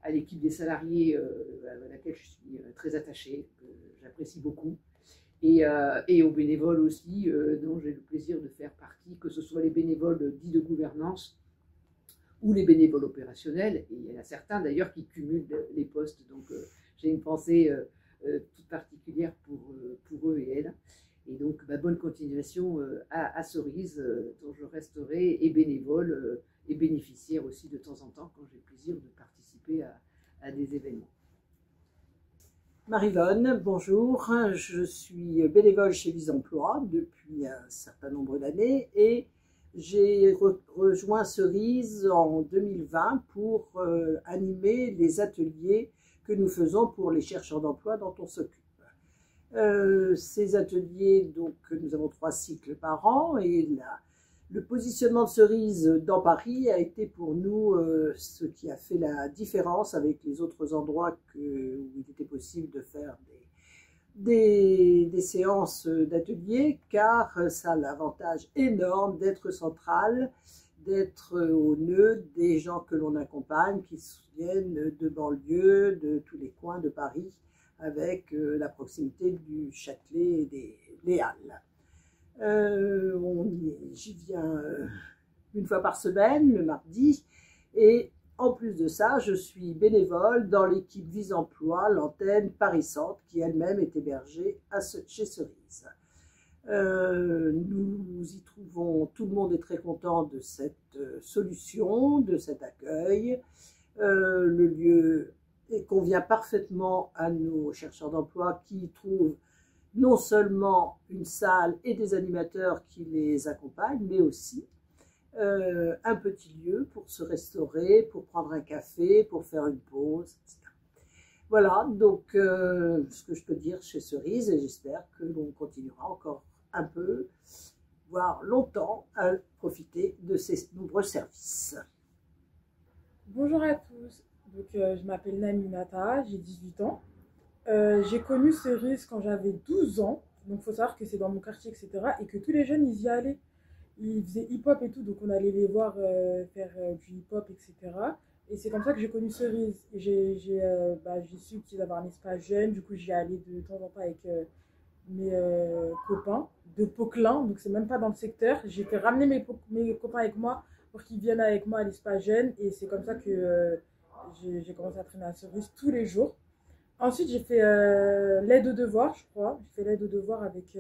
à l'équipe des salariés à laquelle je suis très attachée, que j'apprécie beaucoup, et aux bénévoles aussi, dont j'ai le plaisir de faire partie, que ce soit les bénévoles dits de gouvernance ou les bénévoles opérationnels, et il y en a certains d'ailleurs qui cumulent les postes, donc j'ai une pensée toute particulière pour eux et elles. Et donc, bonne continuation à Cerise, dont je resterai et bénévole et bénéficiaire aussi de temps en temps quand j'ai le plaisir de participer à des événements. Maryvonne, bonjour. Je suis bénévole chez Visemploi depuis un certain nombre d'années et j'ai rejoint Cerise en 2020 pour animer les ateliers que nous faisons pour les chercheurs d'emploi dont on s'occupe. Ces ateliers, donc nous avons 3 cycles par an et le positionnement de Cerise dans Paris a été pour nous ce qui a fait la différence avec les autres endroits où il était possible de faire des séances d'ateliers, car ça a l'avantage énorme d'être central, d'être au nœud des gens que l'on accompagne, qui viennent de banlieue, de tous les coins de Paris, avec la proximité du Châtelet et des Halles. J'y viens une fois par semaine, le mardi, et en plus de ça, je suis bénévole dans l'équipe Visemploi, l'antenne Paris-Centre, qui elle-même est hébergée chez Cerise. Nous y trouvons, tout le monde est très content de cette solution, de cet accueil. Le lieu convient parfaitement à nos chercheurs d'emploi qui trouvent non seulement une salle et des animateurs qui les accompagnent, mais aussi un petit lieu pour se restaurer, pour prendre un café, pour faire une pause, etc. Voilà, donc ce que je peux dire chez Cerise, et j'espère que l'on continuera encore un peu, voire longtemps, à profiter de ces nombreux services. Bonjour à tous, donc, je m'appelle Naminata, j'ai 18 ans. J'ai connu Cerise quand j'avais 12 ans, donc il faut savoir que c'est dans mon quartier, etc. Et que tous les jeunes, ils y allaient. Ils faisaient hip-hop et tout, donc on allait les voir faire du hip-hop, etc. Et c'est comme ça que j'ai connu Cerise. J'ai su qu'ils avaient un espace jeune, du coup j'y allais de temps en temps avec mes copains de Poquelin, donc c'est même pas dans le secteur. J'ai fait ramener mes copains avec moi pour qu'ils viennent avec moi à l'espace jeune, et c'est comme ça que j'ai commencé à traîner à Cerise tous les jours. Ensuite, j'ai fait l'aide aux devoirs, je crois. J'ai fait l'aide aux devoirs avec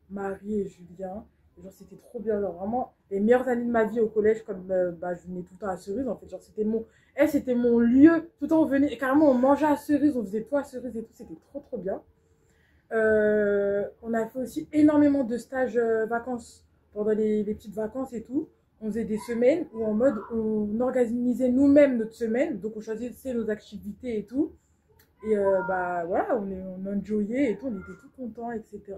Marie et Julien. Et genre, c'était trop bien. Genre, vraiment, les meilleures années de ma vie au collège, comme je venais tout le temps à Cerise. En fait, genre, c'était mon lieu. Tout le temps, on venait. Et carrément, on mangeait à Cerise, on faisait tout à Cerise et tout. C'était trop, trop bien. On a fait aussi énormément de stages vacances pendant les petites vacances et tout. On faisait des semaines où en mode, on organisait nous-mêmes notre semaine. Donc, on choisissait nos activités et tout. Et voilà, on enjoyait et tout, on était tout contents, etc.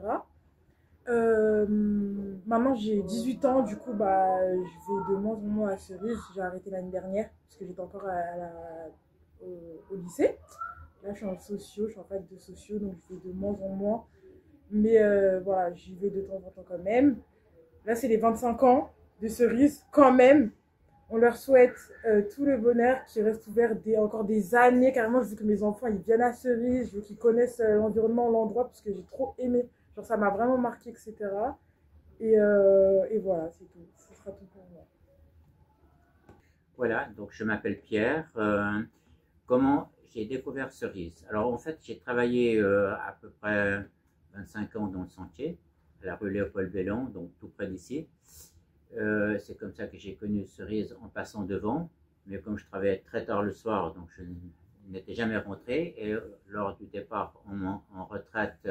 Maintenant, j'ai 18 ans, du coup, je vais de moins en moins à Cerise. J'ai arrêté l'année dernière parce que j'étais encore au lycée. Là, je suis en socio, je suis en fac de socio, donc je vais de moins en moins. Mais voilà, j'y vais de temps en temps quand même. Là, c'est les 25 ans de Cerise, quand même. On leur souhaite tout le bonheur, qu'ils restent ouverts encore des années. Carrément, je veux que mes enfants ils viennent à Cerise, je veux qu'ils connaissent l'environnement, l'endroit, parce que j'ai trop aimé. Genre, ça m'a vraiment marqué, etc. Et voilà, c'est tout. Ce sera tout pour moi. Voilà, donc je m'appelle Pierre. Comment j'ai découvert Cerise? Alors, en fait, j'ai travaillé à peu près 25 ans dans le Sentier, à la rue Léopold-Bellon, donc tout près d'ici. C'est comme ça que j'ai connu Cerise en passant devant, mais comme je travaillais très tard le soir, donc je n'étais jamais rentré. Et lors du départ en retraite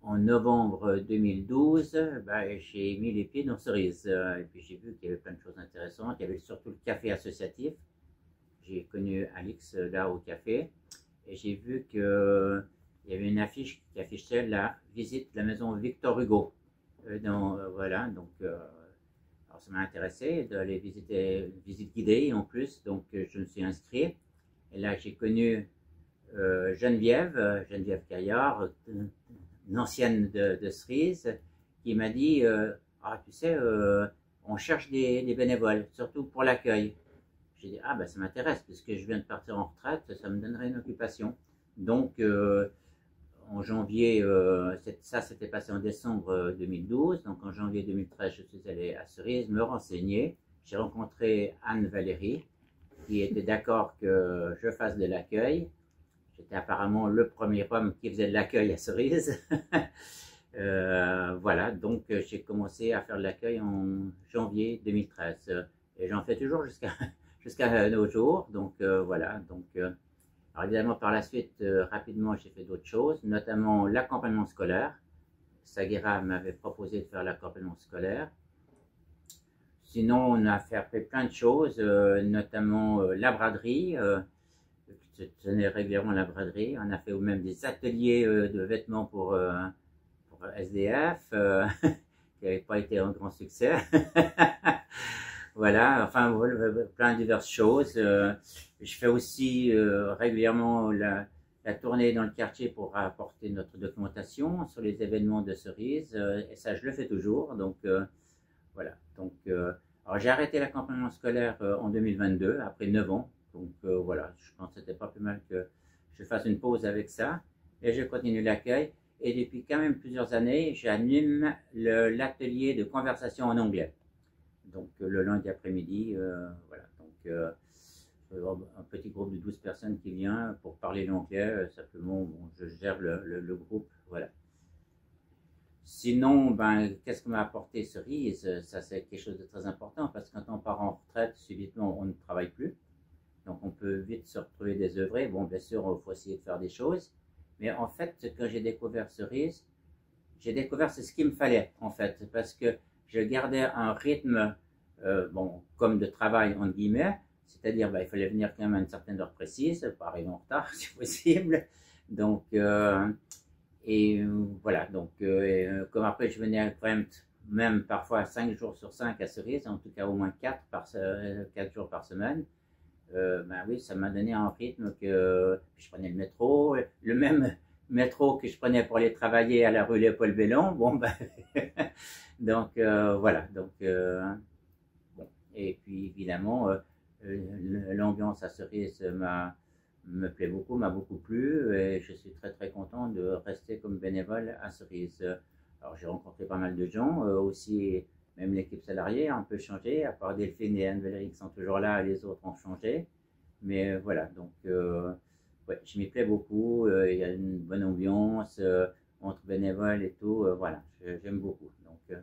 en novembre 2012, j'ai mis les pieds dans Cerise. Et puis j'ai vu qu'il y avait plein de choses intéressantes. Il y avait surtout le café associatif. J'ai connu Alix là au café, et j'ai vu qu'il y avait une affiche qui affichait la visite de la maison Victor Hugo. Voilà, donc alors ça m'a intéressé d'aller visiter une visite guidée en plus, donc je me suis inscrit. Et là j'ai connu Geneviève Caillard, une ancienne de Cerise, qui m'a dit ah tu sais, on cherche des bénévoles, surtout pour l'accueil. J'ai dit ah ben ça m'intéresse, puisque je viens de partir en retraite, ça me donnerait une occupation. Donc en janvier, ça s'était passé en décembre 2012, donc en janvier 2013, je suis allé à Cerise me renseigner. J'ai rencontré Anne-Valérie, qui était d'accord que je fasse de l'accueil. J'étais apparemment le premier homme qui faisait de l'accueil à Cerise. Voilà, donc j'ai commencé à faire de l'accueil en janvier 2013. Et j'en fais toujours jusqu'à nos jours, donc voilà. Donc, alors évidemment, par la suite, rapidement, j'ai fait d'autres choses, notamment l'accompagnement scolaire. Sagira m'avait proposé de faire l'accompagnement scolaire. Sinon, on a fait plein de choses, notamment la braderie. Je tenais régulièrement la braderie. On a fait même des ateliers de vêtements pour SDF, qui n'avaient pas été un grand succès. Voilà, enfin, plein de diverses choses. Je fais aussi régulièrement la tournée dans le quartier pour apporter notre documentation sur les événements de Cerise, et ça, je le fais toujours. Donc, voilà. Donc, alors, j'ai arrêté l'accompagnement scolaire en 2022, après 9 ans. Donc, voilà, je pense que c'était pas plus mal que je fasse une pause avec ça. Et je continue l'accueil. Et depuis quand même plusieurs années, j'anime l'atelier de conversation en anglais. Donc le lundi après-midi, voilà, donc un petit groupe de 12 personnes qui vient pour parler l'anglais, simplement, bon, je gère le groupe, voilà. Sinon, qu'est-ce que m'a apporté Cerise? Ça, c'est quelque chose de très important, parce que quand on part en retraite, subitement, on ne travaille plus, donc on peut vite se retrouver désœuvré. Bon, bien sûr, il faut essayer de faire des choses, mais en fait, quand j'ai découvert Cerise, c'est ce qu'il me fallait, en fait, parce que je gardais un rythme bon, comme de travail, entre guillemets, c'est-à-dire il fallait venir quand même à une certaine heure précise, pas arriver en retard si possible. Donc, et voilà, donc comme après je venais quand même parfois 5 jours sur 5 à Cerise, en tout cas au moins 4 jours par semaine, ben oui, ça m'a donné un rythme que je prenais le métro, le même métro que je prenais pour aller travailler à la rue Léopold-Bellon. Bon, ben, donc voilà, donc bon. Et puis évidemment, l'ambiance à Cerise me plaît beaucoup, m'a beaucoup plu, et je suis très très content de rester comme bénévole à Cerise. Alors j'ai rencontré pas mal de gens, aussi même l'équipe salariée a un peu changé, à part Delphine et Anne-Valérie qui sont toujours là, les autres ont changé. Mais voilà, donc ouais, je m'y plais beaucoup, il y a une bonne ambiance entre bénévoles et tout, voilà, j'aime beaucoup. Donc,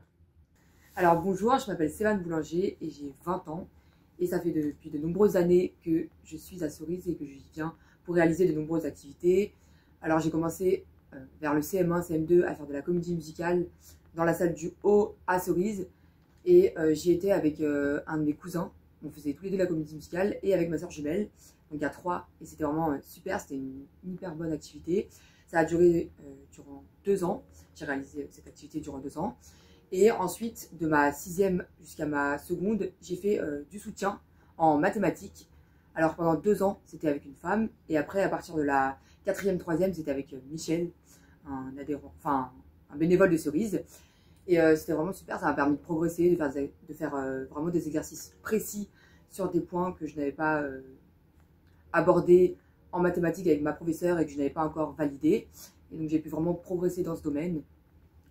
Alors bonjour, je m'appelle Sévane Boulanger et j'ai 20 ans. Et ça fait depuis de nombreuses années que je suis à Cerise et que j'y viens pour réaliser de nombreuses activités. Alors j'ai commencé vers le CM1, CM2 à faire de la comédie musicale dans la salle du Haut à Cerise. Et j'y étais avec un de mes cousins. On faisait tous les deux de la comédie musicale et avec ma soeur jumelle. Donc il y a 3 et c'était vraiment super, c'était une hyper bonne activité. Ça a duré durant 2 ans. J'ai réalisé cette activité durant 2 ans. Et ensuite, de ma 6e jusqu'à ma seconde, j'ai fait du soutien en mathématiques. Alors pendant 2 ans, c'était avec une femme. Et après, à partir de la 4e, 3e, c'était avec Michel, un adhérent, enfin un bénévole de Cerise. Et c'était vraiment super, ça m'a permis de progresser, de faire vraiment des exercices précis sur des points que je n'avais pas abordés en mathématiques avec ma professeure et que je n'avais pas encore validé. Et donc j'ai pu vraiment progresser dans ce domaine.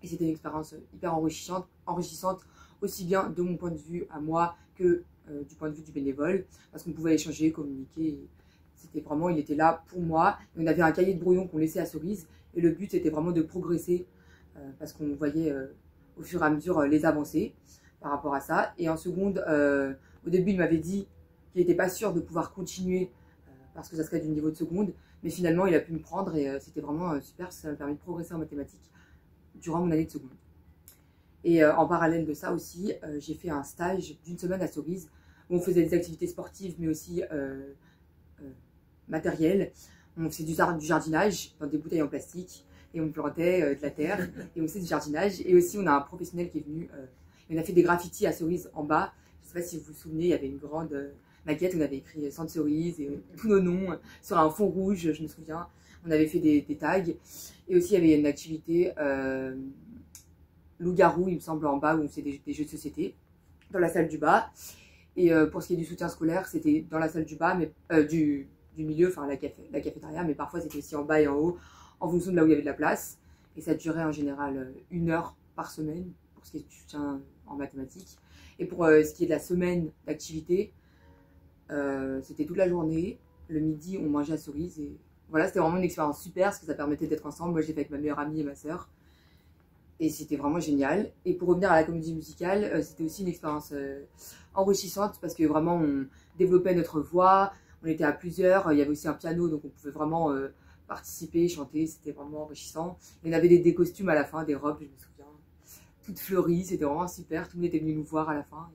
Et c'était une expérience hyper enrichissante, aussi bien de mon point de vue à moi que du point de vue du bénévole, parce qu'on pouvait échanger, communiquer. C'était vraiment, il était là pour moi. Et on avait un cahier de brouillon qu'on laissait à Cerise. Et le but, c'était vraiment de progresser, parce qu'on voyait au fur et à mesure les avancées par rapport à ça. Et en seconde, au début, il m'avait dit qu'il n'était pas sûr de pouvoir continuer, parce que ça serait du niveau de seconde. Mais finalement, il a pu me prendre et c'était vraiment super, parce que ça m'a permis de progresser en mathématiques durant mon année de seconde. Et en parallèle de ça aussi, j'ai fait un stage d'1 semaine à Cerise où on faisait des activités sportives mais aussi matérielles. On faisait du jardinage dans des bouteilles en plastique et on plantait de la terre et on faisait du jardinage. Et aussi on a un professionnel qui est venu, on a fait des graffitis à Cerise en bas. Je ne sais pas si vous vous souvenez, il y avait une grande maquette, on avait écrit Centre Cerise et tous nos noms sur un fond rouge, je me souviens. On avait fait des tags. Et aussi, il y avait une activité loup-garou, il me semble, en bas, où on faisait des jeux de société, dans la salle du bas. Et pour ce qui est du soutien scolaire, c'était dans la salle du bas, mais du milieu, enfin la cafétéria, mais parfois c'était aussi en bas et en haut, en fonction de là où il y avait de la place. Et ça durait en général 1 heure par semaine, pour ce qui est du soutien en mathématiques. Et pour ce qui est de la semaine d'activité, c'était toute la journée. Le midi, on mangeait à Cerise et voilà, c'était vraiment une expérience super parce que ça permettait d'être ensemble. Moi, j'ai fait avec ma meilleure amie et ma sœur. Et c'était vraiment génial. Et pour revenir à la comédie musicale, c'était aussi une expérience enrichissante parce que vraiment, on développait notre voix. On était à plusieurs. Il y avait aussi un piano, donc on pouvait vraiment participer, chanter. C'était vraiment enrichissant. Et on avait des costumes à la fin, des robes, je me souviens, toutes fleuries. C'était vraiment super. Tout le monde était venu nous voir à la fin.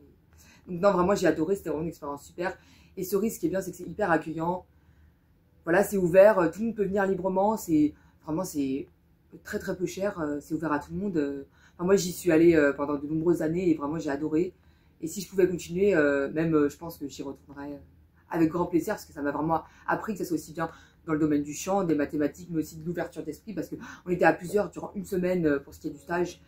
Et donc non, vraiment, j'ai adoré. C'était vraiment une expérience super. Et Cerise, ce qui est bien, c'est que c'est hyper accueillant. Voilà, c'est ouvert, tout le monde peut venir librement, c'est très très peu cher, c'est ouvert à tout le monde. Enfin, moi j'y suis allée pendant de nombreuses années et vraiment j'ai adoré. Et si je pouvais continuer, même je pense que j'y retournerais avec grand plaisir parce que ça m'a vraiment appris que ça soit aussi bien dans le domaine du chant, des mathématiques, mais aussi de l'ouverture d'esprit parce qu'on était à plusieurs durant 1 semaine pour ce qui est du stage.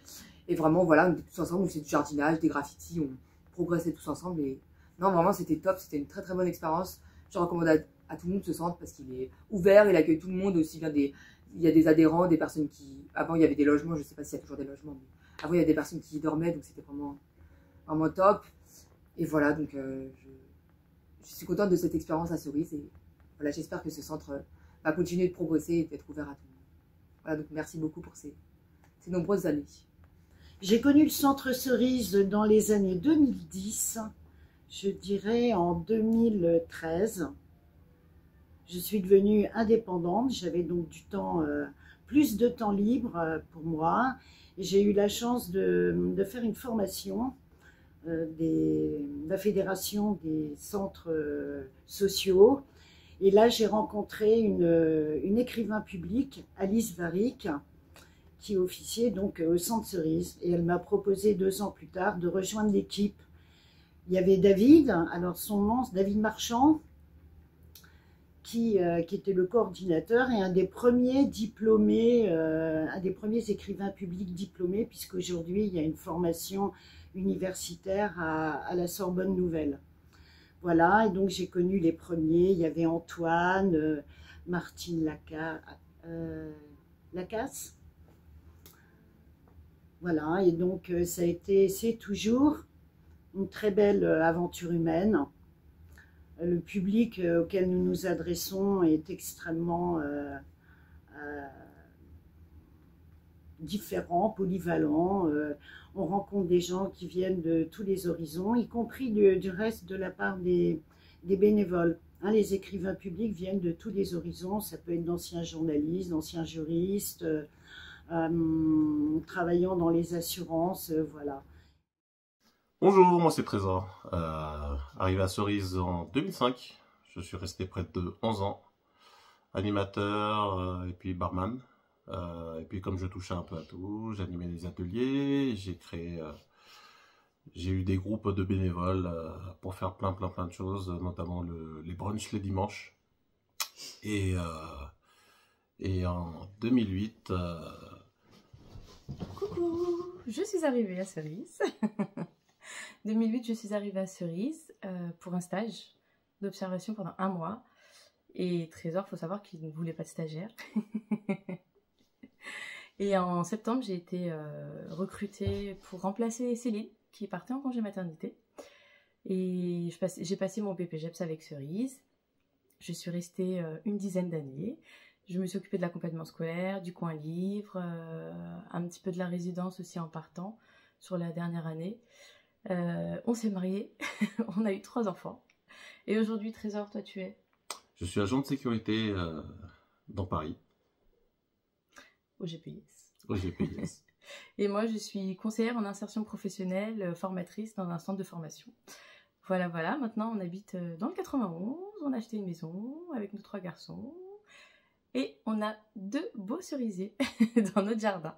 Et vraiment, voilà, on était tous ensemble, on faisait du jardinage, des graffitis, on progressait tous ensemble. Et non, vraiment, c'était top, c'était une très très bonne expérience. Je recommande à tout le monde de se sentir parce qu'il est ouvert, il accueille tout le monde, aussi bien il y a des adhérents, des personnes qui... Avant, il y avait des logements, je ne sais pas s'il y a toujours des logements, mais avant, il y a des personnes qui y dormaient, donc c'était vraiment, vraiment top. Et voilà, donc je suis contente de cette expérience à Cerise et voilà, j'espère que ce centre va continuer de progresser et d'être ouvert à tout le monde. Voilà, donc merci beaucoup pour ces nombreuses années. J'ai connu le centre Cerise dans les années 2010, je dirais en 2013. Je suis devenue indépendante, j'avais donc du temps, plus de temps libre pour moi. J'ai eu la chance de faire une formation de la fédération des centres sociaux. Et là, j'ai rencontré une écrivain publique, Alice Varick, qui officiait donc au Centre Cerise. Et elle m'a proposé 2 ans plus tard de rejoindre l'équipe. Il y avait David, alors son nom, David Marchand, qui était le coordinateur et un des premiers diplômés, un des premiers écrivains publics diplômés, puisqu'aujourd'hui, il y a une formation universitaire à la Sorbonne Nouvelle. Voilà, et donc j'ai connu les premiers. Il y avait Antoine, Martine Lacasse. Voilà, et donc ça a été, c'est toujours une très belle aventure humaine. Le public auquel nous nous adressons est extrêmement différent, polyvalent. On rencontre des gens qui viennent de tous les horizons, y compris du reste de la part des bénévoles. Hein, les écrivains publics viennent de tous les horizons. Ça peut être d'anciens journalistes, d'anciens juristes, travaillant dans les assurances, voilà. Bonjour, moi c'est Trésor. Arrivé à Cerise en 2005, je suis resté près de 11 ans, animateur et puis barman. Et puis comme je touchais un peu à tout, j'animais des ateliers, j'ai eu des groupes de bénévoles pour faire plein de choses, notamment les brunchs les dimanches. Et en 2008... Coucou, je suis arrivée à Cerise. 2008, je suis arrivée à Cerise pour un stage d'observation pendant 1 mois. Et Trésor, il faut savoir qu'il ne voulait pas de stagiaire. Et en septembre, j'ai été recrutée pour remplacer Céline, qui partait en congé maternité. Et j'ai passé mon BPGEPS avec Cerise. Je suis restée une dizaine d'années. Je me suis occupée de l'accompagnement scolaire, du coin livre, un petit peu de la résidence aussi en partant sur la dernière année. On s'est mariés, on a eu 3 enfants. Et aujourd'hui, Trésor, toi tu es? Je suis agent de sécurité dans Paris. Au GPS. Au GPS. Et moi, je suis conseillère en insertion professionnelle, formatrice dans un centre de formation. Voilà, voilà. Maintenant, on habite dans le 91. On a acheté une maison avec nos 3 garçons. Et on a 2 beaux cerisiers dans notre jardin.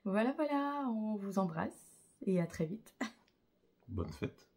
Voilà, voilà. On vous embrasse et à très vite. Bonne fête.